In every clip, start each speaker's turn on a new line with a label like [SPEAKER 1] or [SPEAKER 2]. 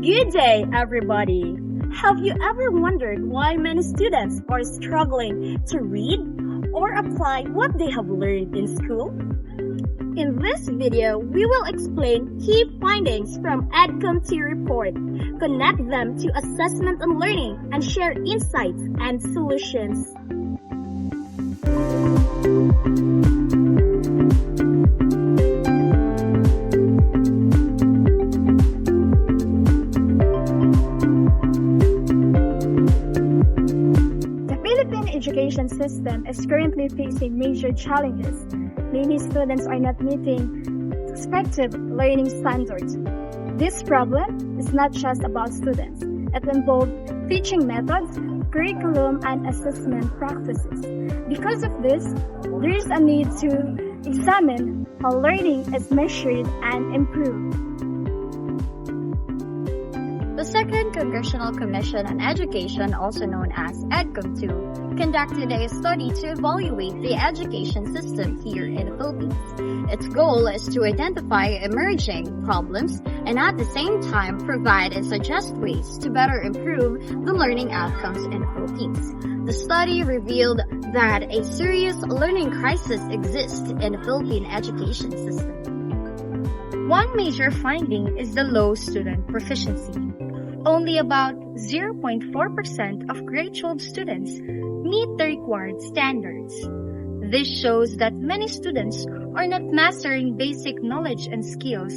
[SPEAKER 1] Good day, everybody! Have you ever wondered why many students are struggling to read or apply what they have learned in school? In this video, we will explain key findings from EDCOM II report, connect them to assessment and learning, and share insights and solutions.
[SPEAKER 2] The Philippine education system is currently facing major challenges. Many students are not meeting expected learning standards. This problem is not just about students. It involves teaching methods, curriculum, and assessment practices. Because of this, there is a need to examine how learning is measured and improved.
[SPEAKER 3] The Second Congressional Commission on Education, also known as EDCOM II, conducted a study to evaluate the education system here in the Philippines. Its goal is to identify emerging problems and at the same time provide and suggest ways to better improve the learning outcomes in the Philippines. The study revealed that a serious learning crisis exists in the Philippine education system.
[SPEAKER 2] One major finding is the low student proficiency. Only about 0.4% of grade 12 students meet the required standards. This shows that many students are not mastering basic knowledge and skills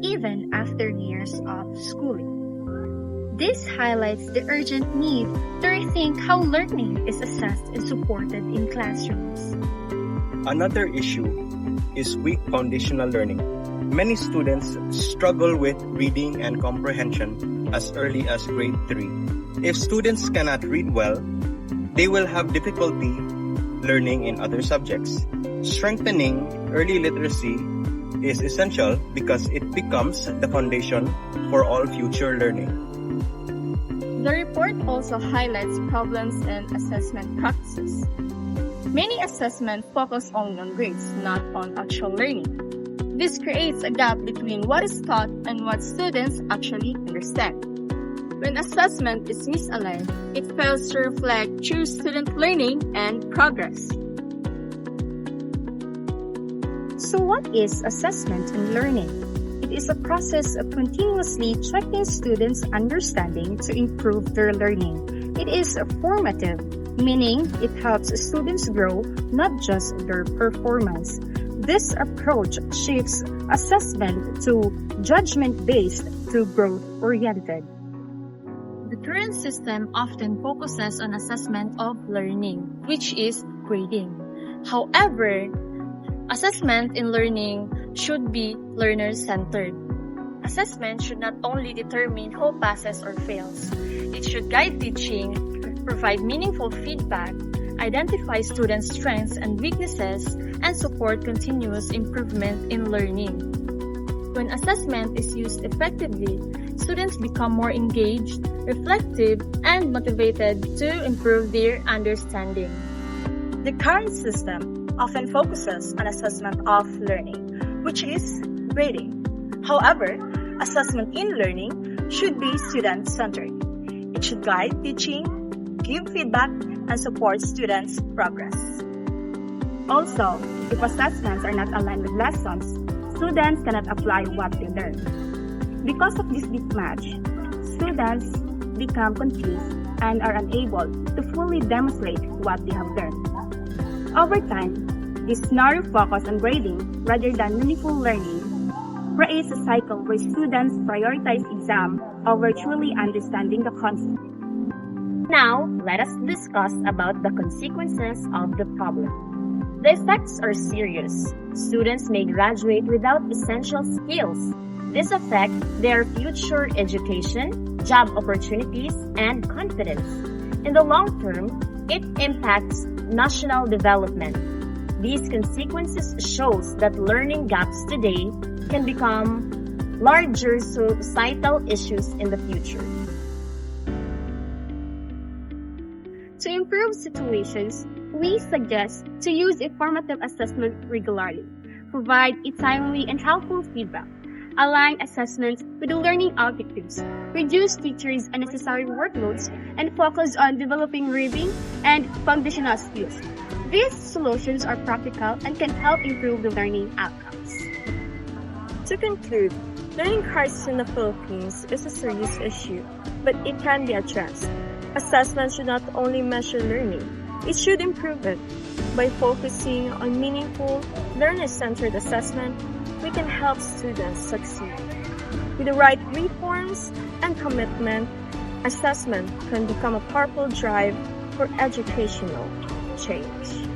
[SPEAKER 2] even after years of schooling. This highlights the urgent need to rethink how learning is assessed and supported in classrooms.
[SPEAKER 4] Another issue is weak foundational learning. Many students struggle with reading and comprehension as early as grade 3. If students cannot read well, they will have difficulty learning in other subjects. Strengthening early literacy is essential because it becomes the foundation for all future learning.
[SPEAKER 2] The report also highlights problems in assessment practices. Many assessments focus only on grades, not on actual learning. This creates a gap between what is taught and what students actually understand. When assessment is misaligned, it fails to reflect true student learning and progress.
[SPEAKER 3] So what is assessment and learning? It is a process of continuously checking students' understanding to improve their learning. It is formative, meaning it helps students grow, not just their performance. This approach shifts assessment to judgment-based to growth-oriented.
[SPEAKER 2] The current system often focuses on assessment of learning, which is grading. However, assessment in learning should be learner-centered. Assessment should not only determine who passes or fails. It should guide teaching, provide meaningful feedback, identify students' strengths and weaknesses, and support continuous improvement in learning. When assessment is used effectively, students become more engaged, reflective, and motivated to improve their understanding.
[SPEAKER 1] The current system often focuses on assessment of learning, which is grading. However, assessment in learning should be student-centered. It should guide teaching, give feedback, and support students' progress. Also, if assessments are not aligned with lessons, students cannot apply what they learn. Because of this mismatch, students become confused and are unable to fully demonstrate what they have learned. Over time, this narrow focus on grading rather than meaningful learning creates a cycle where students prioritize exam over truly understanding the concept.
[SPEAKER 3] Now, let us discuss about the consequences of the problem. The effects are serious. Students may graduate without essential skills. This affects their future education, job opportunities, and confidence. In the long term, it impacts national development. These consequences shows that learning gaps today can become larger societal issues in the future.
[SPEAKER 2] To improve situations, we suggest to use a formative assessment regularly, provide a timely and helpful feedback,
[SPEAKER 5] align assessments with the learning objectives, reduce teachers' unnecessary workloads, and focus on developing reading and foundational skills. These solutions are practical and can help improve the learning outcomes.
[SPEAKER 6] To conclude, learning crisis in the Philippines is a serious issue, but it can be addressed. Assessment should not only measure learning, it should improve it. By focusing on meaningful, learner-centered assessment, we can help students succeed. With the right reforms and commitment, assessment can become a powerful drive for educational change.